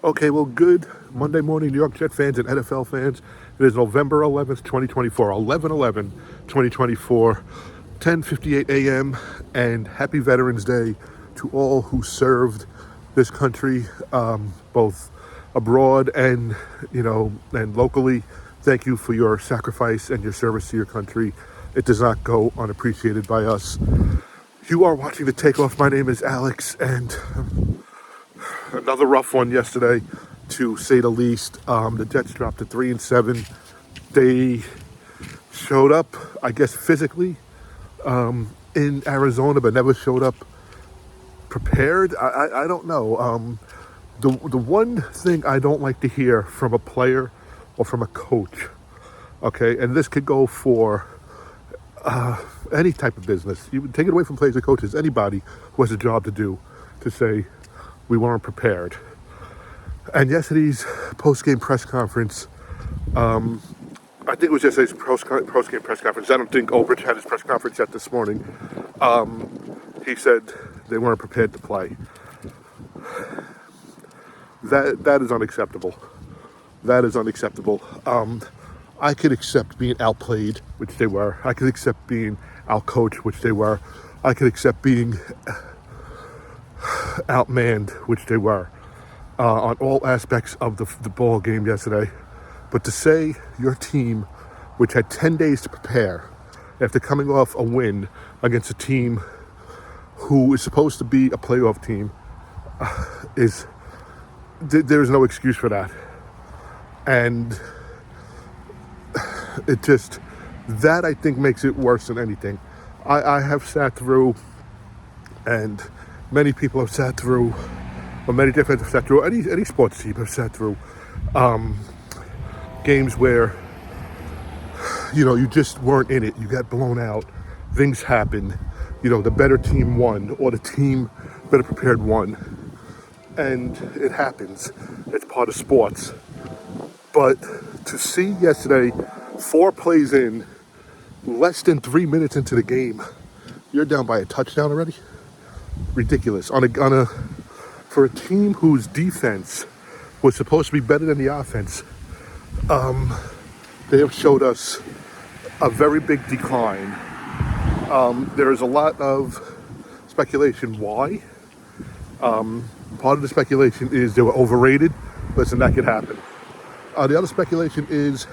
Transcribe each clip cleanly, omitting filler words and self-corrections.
Okay, well, good Monday morning, New York Jet fans and NFL fans. It is November 11th, 2024, 11/11/2024, 10:58 a.m., and happy Veterans Day to all who served this country, both abroad and, and locally. Thank you for your sacrifice and your service to your country. It does not go unappreciated by us. You are watching The Takeoff. My name is Alex, and another rough one yesterday, to say the least. The Jets dropped to 3-7. They showed up, I guess, physically in Arizona, but never showed up prepared. I don't know. The one thing I don't like to hear from a player or from a coach, okay, and this could go for any type of business. You take it away from players and coaches, anybody who has a job to do, to say we weren't prepared. And yesterday's post-game press conference, I think it was yesterday's post-game press conference. I don't think Ulbrich had his press conference yet this morning. He said they weren't prepared to play. That is unacceptable. That is unacceptable. I could accept being outplayed, which they were. I could accept being outcoached, which they were. I could accept being outmanned, which they were, on all aspects of the ball game yesterday. But to say your team, which had 10 days to prepare, after coming off a win against a team who is supposed to be a playoff team, there's no excuse for that. And it just, that I think makes it worse than anything. I have sat through, and many people have sat through, or many defenses have sat through, any sports team have sat through games where, you just weren't in it. You got blown out. Things happen. The better team won, or the team better prepared won. And it happens. It's part of sports. But to see yesterday, 4 plays in, less than 3 minutes into the game, you're down by a touchdown already? Ridiculous. For a team whose defense was supposed to be better than the offense, they have showed us a very big decline. There is a lot of speculation why. Part of the speculation is they were overrated. Listen, that could happen. The other speculation is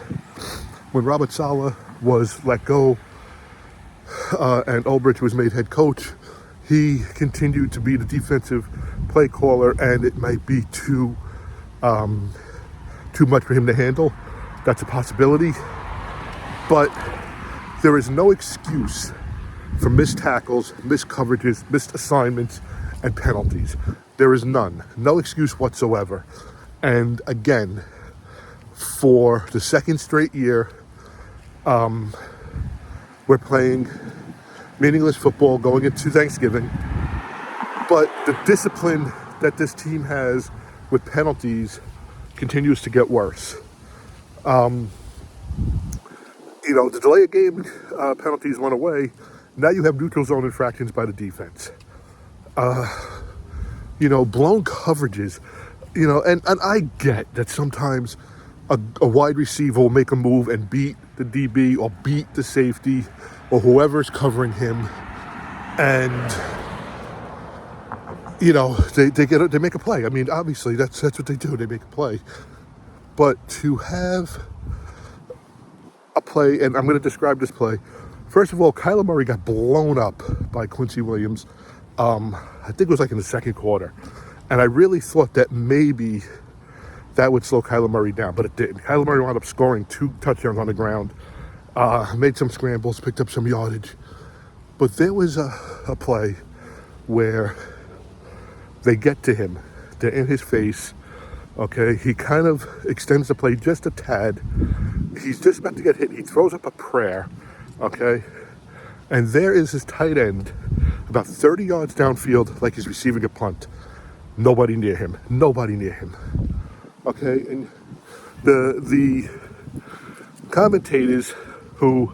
when Robert Saleh was let go and Ulbrich was made head coach, he continued to be the defensive play caller, and it might be too much for him to handle. That's a possibility. But there is no excuse for missed tackles, missed coverages, missed assignments, and penalties. There is none. No excuse whatsoever. And again, for the second straight year, we're playing meaningless football going into Thanksgiving. But the discipline that this team has with penalties continues to get worse. The delay of game penalties went away. Now you have neutral zone infractions by the defense. Blown coverages. And I get that sometimes a wide receiver will make a move and beat the DB or beat the safety or whoever's covering him, and they make a play. I mean, obviously that's what they do. They make a play. But to have a play, and I'm going to describe this play. First of all, Kyler Murray got blown up by Quincy Williams. I think it was like in the second quarter. And I really thought that maybe that would slow Kyler Murray down, but it didn't. Kyler Murray wound up scoring 2 touchdowns on the ground, made some scrambles, picked up some yardage. But there was a play where they get to him. They're in his face. Okay, he kind of extends the play just a tad. He's just about to get hit. He throws up a prayer. Okay, and there is his tight end about 30 yards downfield, like he's receiving a punt. Nobody near him. Okay, and the commentators who,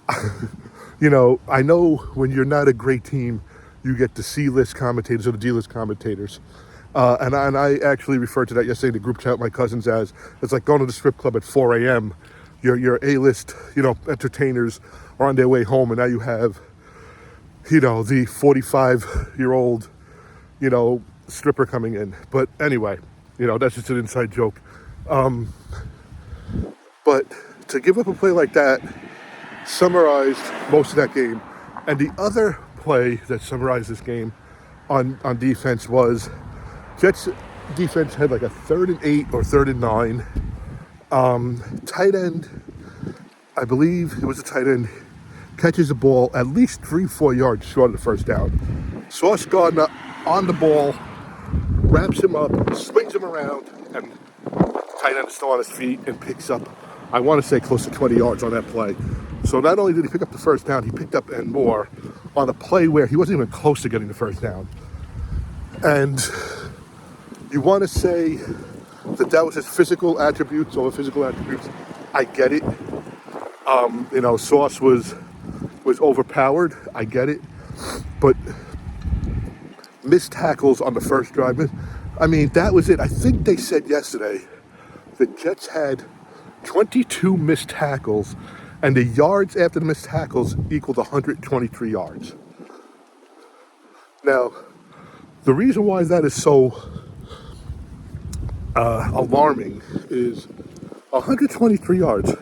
I know when you're not a great team, you get the C-list commentators or the D-list commentators. And I actually referred to that yesterday in the group chat with my cousins as it's like going to the strip club at 4 a.m. Your A-list, entertainers are on their way home, and now you have, the 45-year-old, stripper coming in. But anyway, that's just an inside joke. But to give up a play like that summarized most of that game. And the other play that summarized this game on defense was Jets defense had like a 3rd and 8 or 3rd and 9. Tight end, I believe it was a tight end, catches the ball at least 3-4 yards short of the first down. Sauce Gardner on the ball, wraps him up, swings him around, and tight end is still on his feet and picks up, I want to say, close to 20 yards on that play. So not only did he pick up the first down, he picked up and more on a play where he wasn't even close to getting the first down. And you want to say that was his physical attributes over physical attributes. I get it. Sauce was overpowered. I get it. But missed tackles on the first drive. I mean, that was it. I think they said yesterday the Jets had 22 missed tackles, and the yards after the missed tackles equaled 123 yards. Now, the reason why that is so alarming is 123 yards.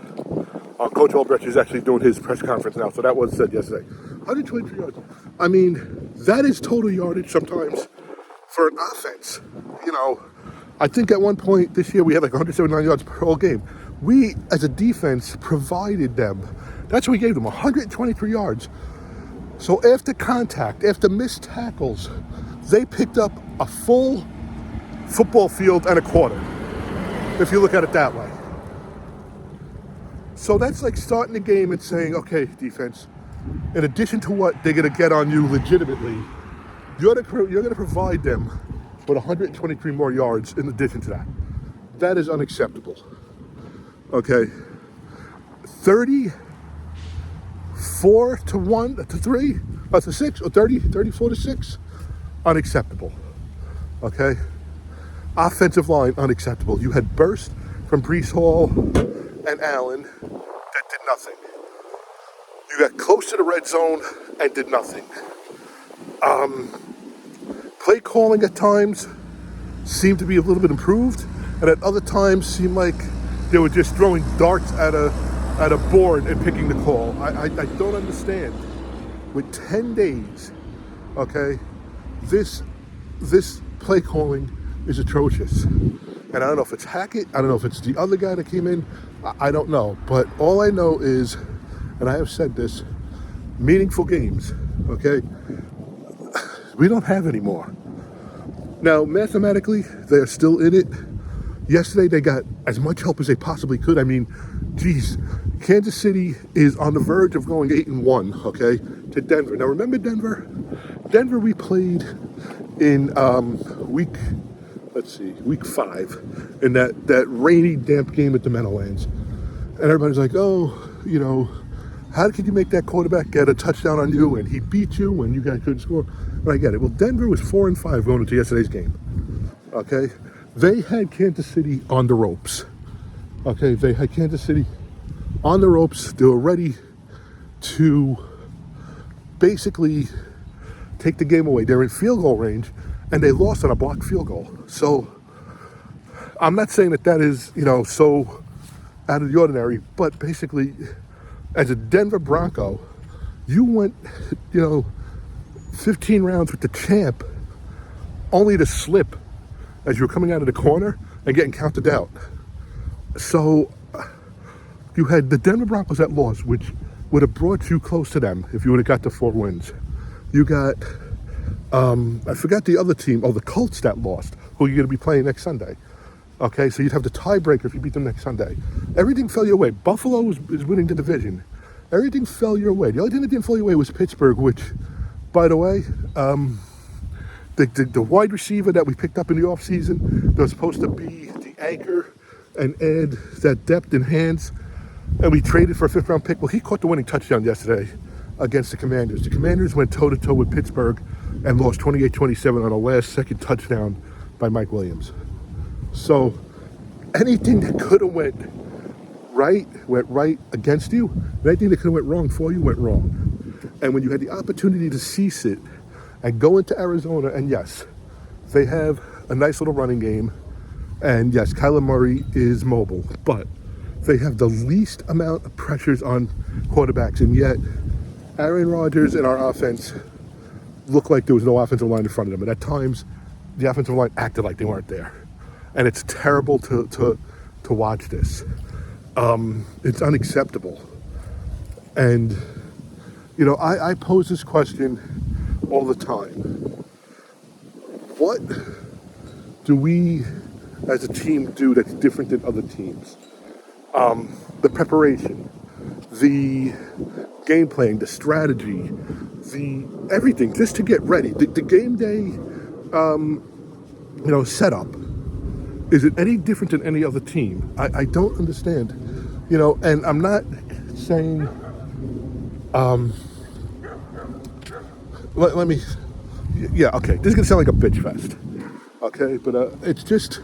Coach Albrecht is actually doing his press conference now, so that was said yesterday. 123 yards. I mean, that is total yardage sometimes for an offense. I think at one point this year we had like 179 yards per whole game. We, as a defense, provided them. That's what we gave them, 123 yards. So after contact, after missed tackles, they picked up a full football field and a quarter, if you look at it that way. So that's like starting the game and saying, okay, defense, in addition to what they're going to get on you legitimately, you're going to provide them with 123 more yards in addition to that. That is unacceptable. Okay, 34 to 1 to 3 to 6 or 34 to 6, unacceptable. Okay, offensive line, unacceptable. You had burst from Breece Hall and Allen that did nothing. You got close to the red zone and did nothing. Play calling at times seemed to be a little bit improved, and at other times seemed like they were just throwing darts at a board and picking the call. I don't understand. With 10 days, okay, this play calling is atrocious. And I don't know if it's Hackett, I don't know if it's the other guy that came in, I don't know. But all I know is, and I have said this, meaningful games, okay, we don't have anymore. Now, mathematically, they're still in it. Yesterday, they got as much help as they possibly could. I mean, geez, Kansas City is on the verge of going 8-1, okay, to Denver. Now, remember Denver? Denver, we played in week 5, in that rainy, damp game at the Meadowlands. And everybody's like, how could you make that quarterback get a touchdown on you and he beat you and you guys couldn't score? And I get it. Well, Denver was 4-5 going into yesterday's game, okay? They had Kansas City on the ropes. Okay, they had Kansas City on the ropes. They were ready to basically take the game away. They're in field goal range, and they lost on a blocked field goal. So I'm not saying that is, so out of the ordinary, but basically, as a Denver Bronco, you went, 15 rounds with the champ, only to slip as you were coming out of the corner and getting counted out. So you had the Denver Broncos that lost, which would have brought you close to them if you would have got the 4 wins. You got, I forgot the other team, the Colts that lost, who you're going to be playing next Sunday. Okay, so you'd have the tiebreaker if you beat them next Sunday. Everything fell your way. Buffalo is winning the division. Everything fell your way. The only thing that didn't fall your way was Pittsburgh, which, by the way, the wide receiver that we picked up in the offseason that was supposed to be the anchor and add that depth in hands, and we traded for a 5th-round pick. Well, he caught the winning touchdown yesterday against the Commanders. The Commanders went toe-to-toe with Pittsburgh and lost 28-27 on a last-second touchdown by Mike Williams. So anything that could have went right against you. And anything that could have went wrong for you went wrong. And when you had the opportunity to cease it and go into Arizona, and yes, they have a nice little running game, and yes, Kyler Murray is mobile, but they have the least amount of pressures on quarterbacks, and yet Aaron Rodgers and our offense looked like there was no offensive line in front of them. And at times, the offensive line acted like they weren't there. And it's terrible to watch this. It's unacceptable. And, you know, I pose this question all the time. What do we as a team do that's different than other teams? The preparation, the game playing, the strategy, the everything, just to get ready. The game day, setup. Is it any different than any other team? I don't understand. You know, and I'm not saying, let me, yeah, okay, this is going to sound like a bitch fest, okay, but it's just,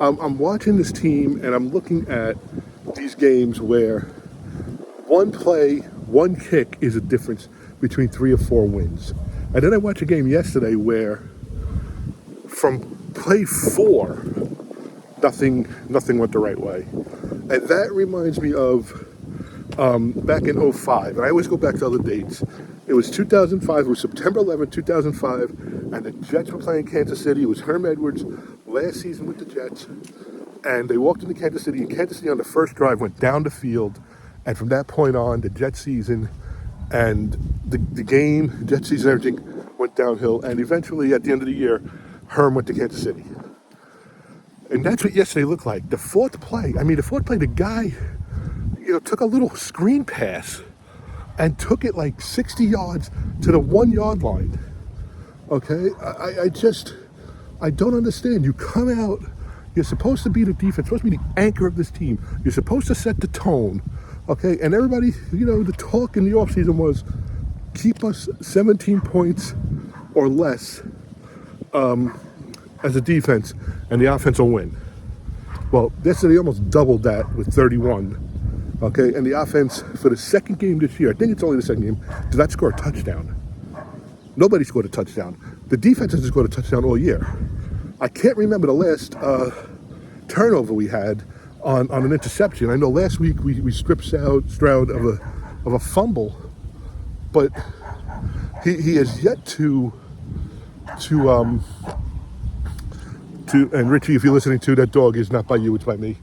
I'm watching this team and I'm looking at these games where one play, one kick is a difference between 3 or 4 wins. And then I watched a game yesterday where from play 4, nothing went the right way. And that reminds me of back in 05. And I always go back to other dates. It was 2005. It was September 11, 2005. And the Jets were playing Kansas City. It was Herm Edwards' last season with the Jets. And they walked into Kansas City. And Kansas City on the first drive went down the field. And from that point on, the Jets season and the game, Jets season, everything went downhill. And eventually, at the end of the year, Herm went to Kansas City. And that's what yesterday looked like. The fourth play, the guy, took a little screen pass and took it like 60 yards to the 1 yard line. Okay? I don't understand. You come out, you're supposed to be the defense, supposed to be the anchor of this team. You're supposed to set the tone. Okay? And everybody, the talk in the offseason was keep us 17 points or less as a defense, and the offense will win. Well, yesterday almost doubled that with 31. Okay, and the offense for the second game this year, I think it's only the second game, did not score a touchdown. Nobody scored a touchdown. The defense hasn't scored a touchdown all year. I can't remember the last turnover we had on an interception. I know last week we stripped Stroud of a fumble, but he has yet to and Richie, if you're listening to, that dog is not by you, it's by me.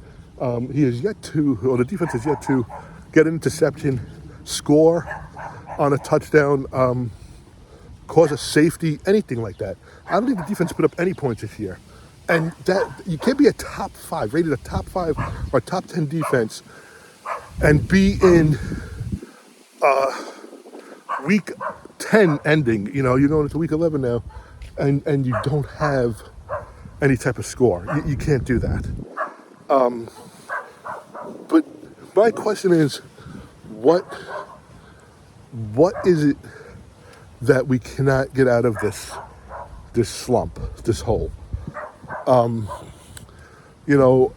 He has yet to, or the defense has yet to get an interception, score on a touchdown, cause a safety, anything like that. I don't think the defense put up any points this year. And that you can't be a top 5, rated a top 5 or top 10 defense and be in week 10 ending. You're going into week 11 now, and you don't have any type of score. You can't do that. But my question is, what is it that we cannot get out of this slump, this hole? You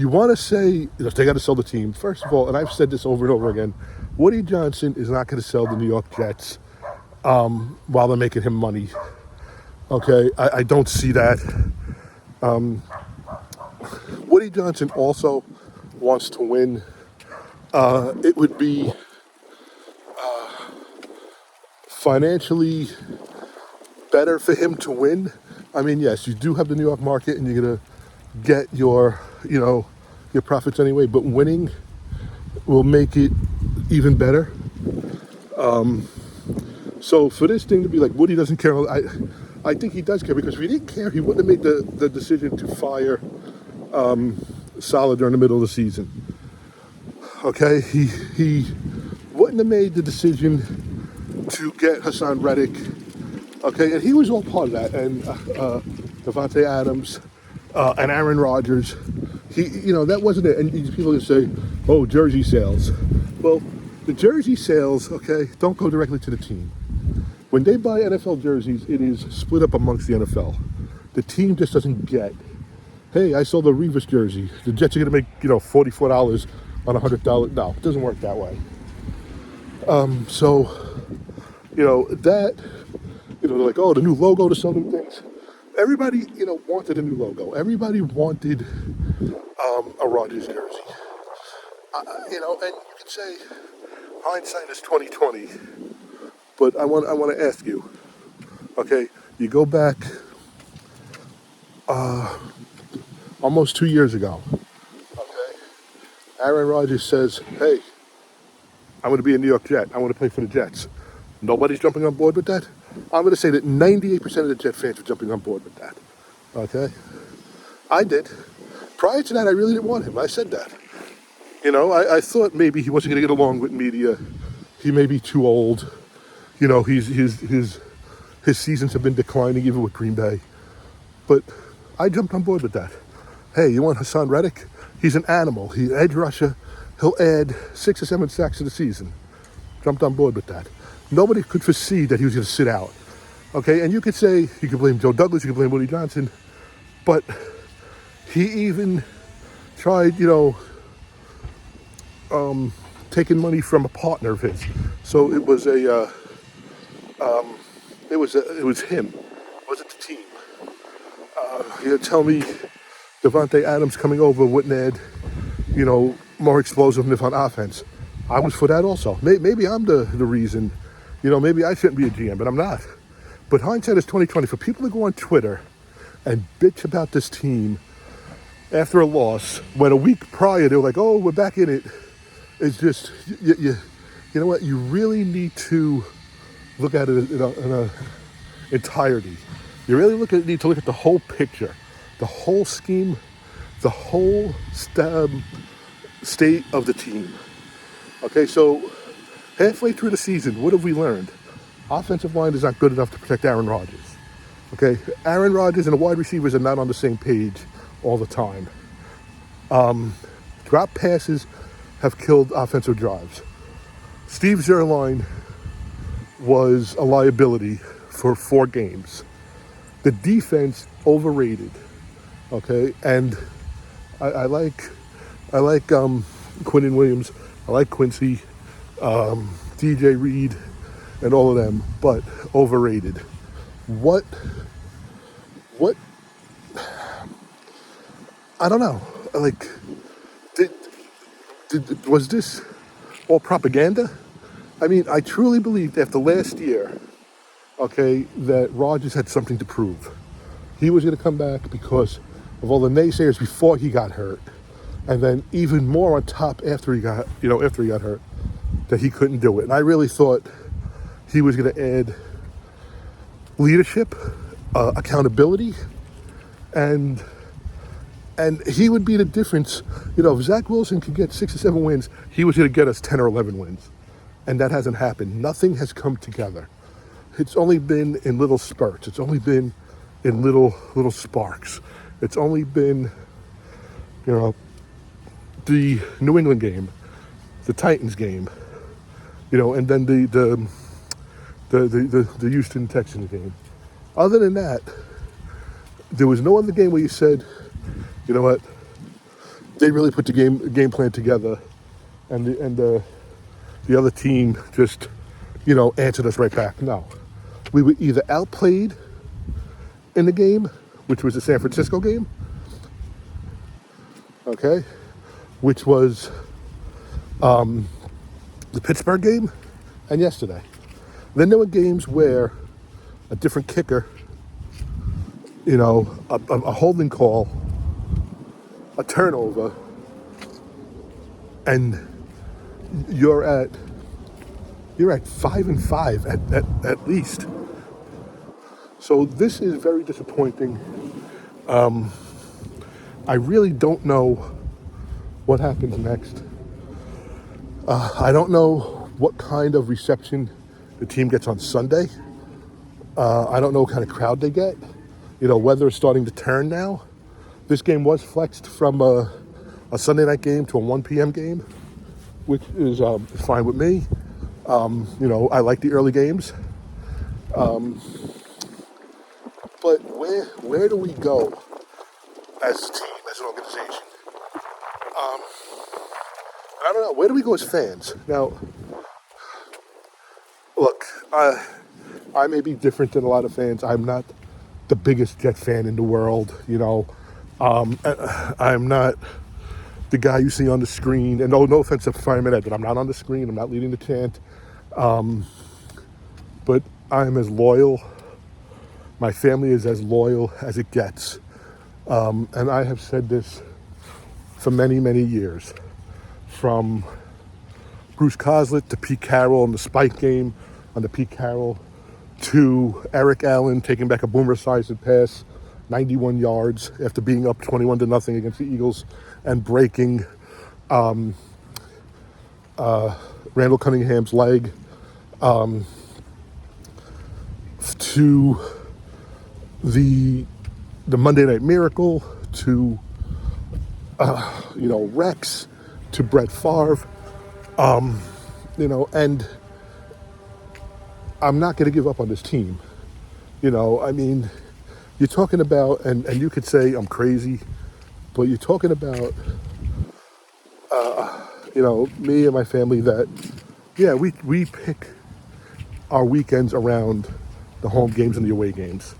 want to say they got to sell the team. First of all, and I've said this over and over again, Woody Johnson is not going to sell the New York Jets while they're making him money. Okay, I don't see that. Woody Johnson also wants to win. It would be financially better for him to win. I mean, yes, you do have the New York market and you're going to get your profits anyway, but winning will make it even better. So for this thing to be like Woody doesn't care, I think he does care, because if he didn't care, he wouldn't have made the decision to fire Saleh during the middle of the season. Okay, he wouldn't have made the decision to get Hassan Reddick. Okay, and he was all part of that, and Devontae Adams and Aaron Rodgers. That wasn't it. And people would say, "Oh, jersey sales." Well, the jersey sales, okay, don't go directly to the team. When they buy NFL jerseys, it is split up amongst the NFL. The team just doesn't get, hey, I saw the Revis jersey. The Jets are going to make, $44 on $100. No, it doesn't work that way. So, that, they're like, oh, the new logo to sell them things. Everybody, wanted a new logo. Everybody wanted a Rodgers jersey. And you can say hindsight is 2020, but I want to ask you, okay, you go back almost 2 years ago, okay, Aaron Rodgers says, hey, I'm going to be a New York Jet. I want to play for the Jets. Nobody's jumping on board with that. I'm going to say that 98% of the Jet fans were jumping on board with that. Okay? I did. Prior to that, I really didn't want him. I said that. I thought maybe he wasn't going to get along with media. He may be too old. His seasons have been declining even with Green Bay. But I jumped on board with that. Hey, you want Hassan Reddick? He's an animal. He's edge rusher. He'll add 6 or 7 sacks to the season. Jumped on board with that. Nobody could foresee that he was going to sit out. Okay, and you could blame Joe Douglas, you could blame Woody Johnson, but he even tried, taking money from a partner of his. So it was it was him. It wasn't the team. You tell me Devontae Adams coming over wouldn't add, more explosiveness on offense. I was for that also. Maybe I'm the reason. Maybe I shouldn't be a GM, but I'm not. But hindsight is 2020. For people to go on Twitter and bitch about this team after a loss, when a week prior they were like, "Oh, we're back in it," it's just you know what? You really need to look at it in a entirety. You really need to look at the whole picture, the whole scheme, the whole state of the team. Okay, so halfway through the season, what have we learned? Offensive line is not good enough to protect Aaron Rodgers. Okay, Aaron Rodgers and the wide receivers are not on the same page all the time. Drop passes have killed offensive drives. Steve Zerline was a liability for 4 games. The defense overrated. Okay, and I like Quinnen Williams. I like Quincy, DJ Reed, and all of them, but overrated. What? I don't know. Like, was this all propaganda? I mean, I truly believed after last year, okay, that Rodgers had something to prove. He was going to come back because of all the naysayers before he got hurt, and then even more on top after he got hurt, that he couldn't do it. And I really thought he was going to add leadership, accountability, and he would be the difference. If Zach Wilson could get 6 or 7 wins, he was going to get us 10 or 11 wins. And that hasn't happened. Nothing has come together. It's only been in little spurts. It's only been in little sparks. It's only been, the New England game, the Titans game, and then the Houston Texans game. Other than that, there was no other game where you said, you know what, they really put the game plan together, and the other team just, answered us right back. No, we were either outplayed in the game, which was the San Francisco game, okay, which was the Pittsburgh game, and yesterday. Then there were games where a different kicker, a holding call, a turnover, and you're at 5-5 at least. So this is very disappointing. I really don't know what happens next. I don't know what kind of reception the team gets on Sunday. I don't know what kind of crowd they get. Weather is starting to turn now. This game was flexed from a Sunday night game to a 1 p.m. game, which is fine with me. I like the early games. But where do we go as a team, as an organization? I don't know. Where do we go as fans? Now, look, I may be different than a lot of fans. I'm not the biggest Jet fan in the world. I'm not the guy you see on the screen. And no offense to Fireman Ed, but I'm not on the screen. I'm not leading the chant. But I'm as loyal. My family is as loyal as it gets. And I have said this for many, many years. From Bruce Coslett to Pete Carroll in the spike game on the Pete Carroll, to Eric Allen taking back a boomer-sized pass, 91 yards after being up 21-0 against the Eagles and breaking Randall Cunningham's leg, to the Monday Night Miracle, to Rex, to Brett Favre, and I'm not going to give up on this team. You're talking about, and you could say I'm crazy, but you're talking about, me and my family that, we pick our weekends around the home games and the away games,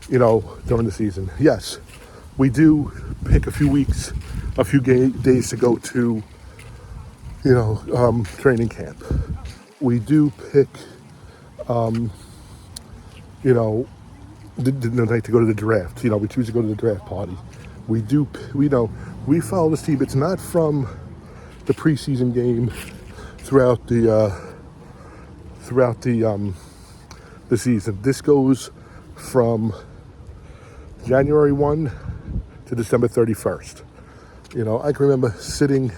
during the season. Yes, we do pick a few days to go to, training camp. We do pick, the night to go to the draft. We choose to go to the draft party. We follow this team. It's not from the preseason game throughout the season. This goes from January 1 to December 31st. I can remember sitting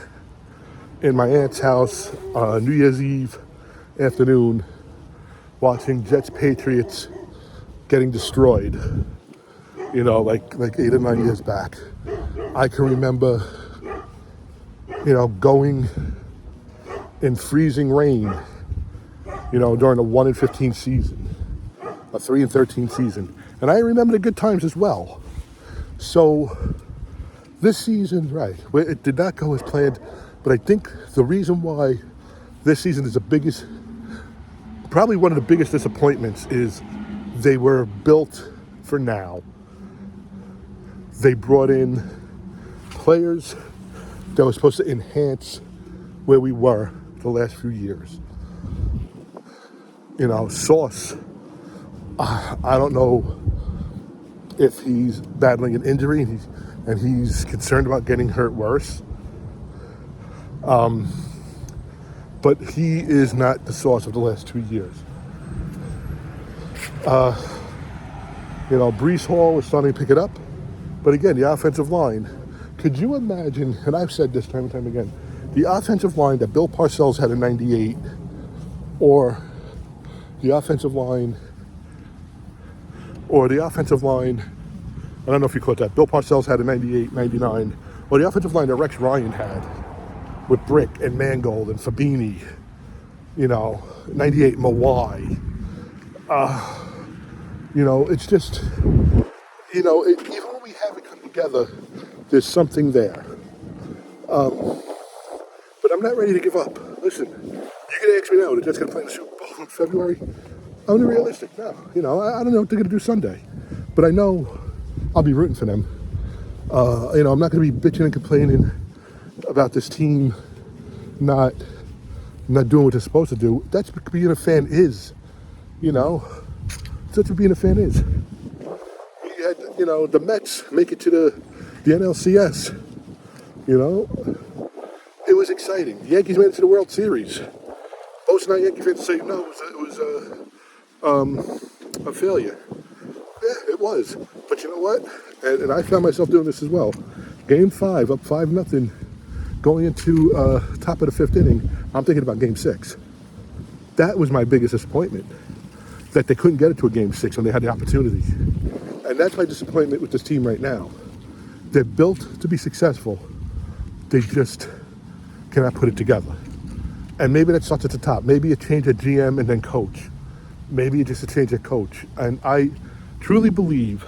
in my aunt's house on New Year's Eve afternoon watching Jets-Patriots getting destroyed, like 8 or 9 years back. I can remember, going in freezing rain, during a 1-15 season, a 3-13 season. And I remember the good times as well. So this season, right, it did not go as planned, but I think the reason why this season is probably one of the biggest disappointments is they were built for now. They brought in players that were supposed to enhance where we were the last few years. Sauce, I don't know if he's battling an injury and he's concerned about getting hurt worse. But he is not the Sauce of the last 2 years. Breece Hall is starting to pick it up. But again, the offensive line. Could you imagine, and I've said this time and time again, the offensive line that Bill Parcells had in 98, or the offensive line, I don't know if you caught that, Bill Parcells had in 98, 99, or the offensive line that Rex Ryan had with Brick and Mangold and Fabini, 98 Mawai. It's just, even when we have it come together, there's something there. But I'm not ready to give up. Listen, you can ask me now, the Jets going to play in the Super Bowl in February? I'm gonna be realistic. No, I don't know what they're going to do Sunday. But I know I'll be rooting for them. I'm not going to be bitching and complaining about this team not doing what they're supposed to do. That's what being a fan is. That's what being a fan is. You had, the Mets make it to the NLCS. It was exciting. The Yankees made it to the World Series. Most non-Yankee fans say no, it was a failure. Yeah, it was. But you know what? And I found myself doing this as well. Game 5, up 5-0, going into top of the 5th inning. I'm thinking about Game 6. That was my biggest disappointment, that they couldn't get it to a Game 6 when they had the opportunity. And that's my disappointment with this team right now. They're built to be successful. They just cannot put it together. And maybe that starts at the top. Maybe a change at GM and then coach. Maybe just a change of coach. And I truly believe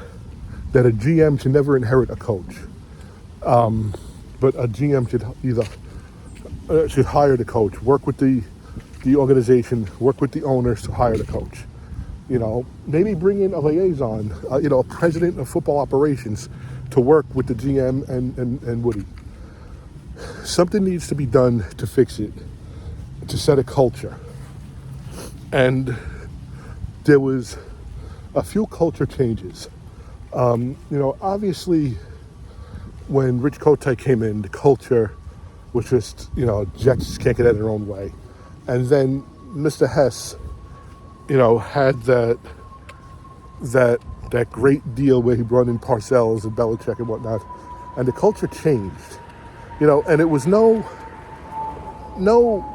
that a GM should never inherit a coach, but a GM should either should hire the coach, work with the organization, work with the owners to hire the coach. Maybe bring in a liaison, a president of football operations to work with the GM and Woody. Something needs to be done to fix it, to set a culture. And there was a few culture changes. Obviously, when Rich Kotite came in, the culture was just, Jets can't get out of their own way. And then Mr. Hess, had that great deal where he brought in Parcells and Belichick and whatnot, and the culture changed. And it was no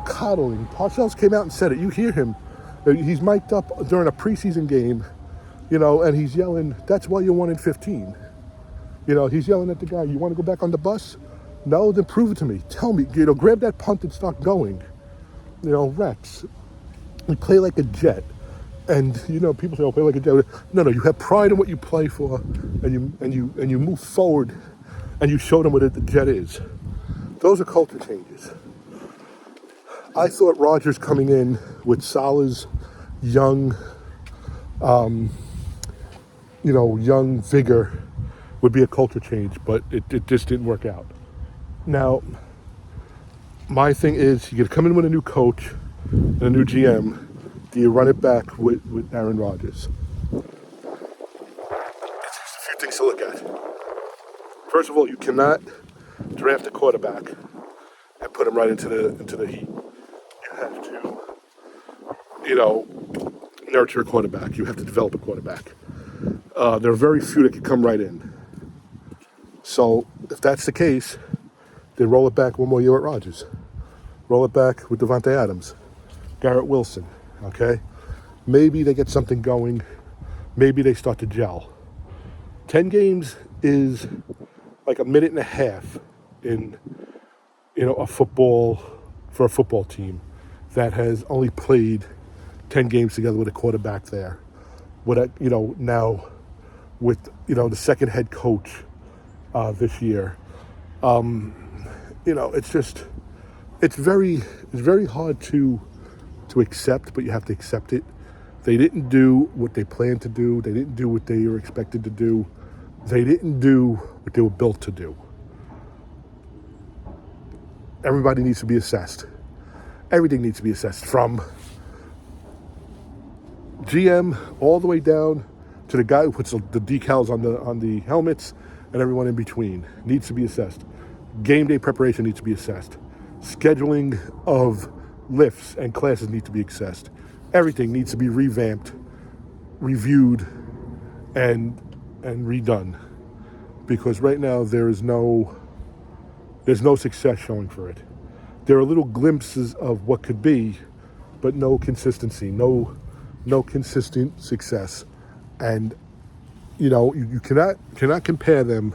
coddling. Parcells came out and said it. You hear him. He's mic'd up during a preseason game, and he's yelling, "That's why you won in 15." He's yelling at the guy, "You want to go back on the bus? No, then prove it to me. Tell me, grab that punt and start going." Rex, you play like a Jet. And people say, "Oh, play like a Jet." No, you have pride in what you play for, and you move forward, and you show them what the Jet is. Those are culture changes. I thought Rodgers coming in with Salah's young vigor would be a culture change, but it just didn't work out. Now, my thing is, you got to come in with a new coach and a new GM. Do you run it back with Aaron Rodgers? There's a few things to look at. First of all, you cannot draft a quarterback and put him right into the heat. You have to, nurture a quarterback. You have to develop a quarterback. There are very few that can come right in. So if that's the case, then roll it back one more year at Rodgers. Roll it back with Devontae Adams, Garrett Wilson. Okay, maybe they get something going. Maybe they start to gel. 10 games is like a minute and a half in, a football team that has only played 10 games together with a quarterback there. Now with, the second head coach this year. It's very hard to accept, but you have to accept it. They didn't do what they planned to do. They didn't do what they were expected to do. They didn't do what they were built to do. Everybody needs to be assessed. Everything needs to be assessed, from GM all the way down to the guy who puts the decals on the helmets, and everyone in between needs to be assessed. Game day preparation needs to be assessed. Scheduling of lifts and classes need to be assessed. Everything needs to be revamped, reviewed, and redone. Because right now there's no success showing for it. There are little glimpses of what could be, but no consistency, no consistent success. And you cannot compare them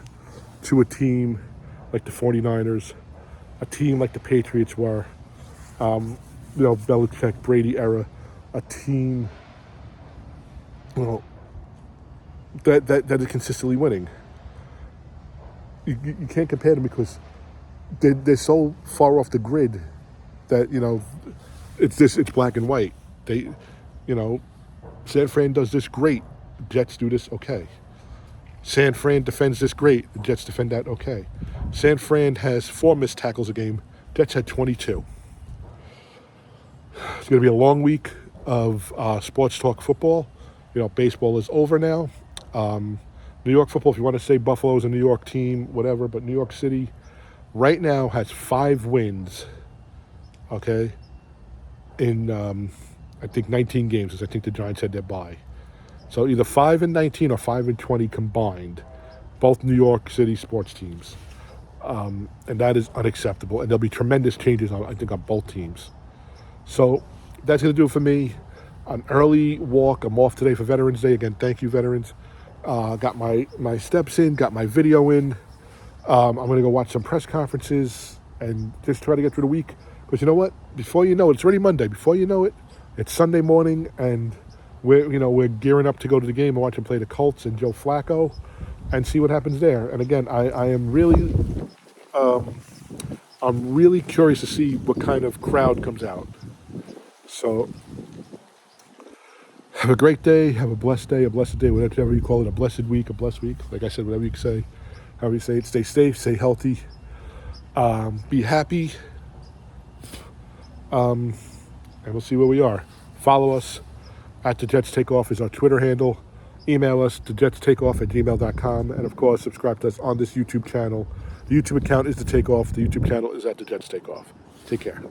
to a team like the 49ers, a team like the Patriots were, Belichick, Brady era, a team, that is consistently winning. You can't compare them because they're so far off the grid that, it's black and white. San Fran does this great, the Jets do this okay. San Fran defends this great, the Jets defend that okay. San Fran has 4 missed tackles a game, Jets had 22. It's going to be a long week of sports talk football. Baseball is over now. New York football, if you want to say Buffalo's a New York team, whatever, but New York City right now has 5 wins, okay, in, I think, 19 games, as I think the Giants had their bye. So either 5-19 or 5-20 combined, both New York City sports teams. And that is unacceptable. And there'll be tremendous changes, I think, on both teams. So that's going to do it for me. An early walk. I'm off today for Veterans Day. Again, thank you, veterans. Got my steps in, got my video in. I'm going to go watch some press conferences and just try to get through the week. Because you know what? Before you know it, it's already Monday. Before you know it, it's Sunday morning, and we're gearing up to go to the game and watch him play the Colts and Joe Flacco, and see what happens there. And again, I'm really curious to see what kind of crowd comes out. So have a great day, have a blessed day, whatever you call it, a blessed week, a blessed week. Like I said, whatever you can say, however you say it. Stay safe, stay healthy, be happy, and we'll see where we are. Follow us at The Jets Takeoff is our Twitter handle. Email us, thejetstakeoff@gmail.com. And of course, subscribe to us on this YouTube channel. The YouTube account is The Takeoff. The YouTube channel is at The Jets Takeoff. Take care.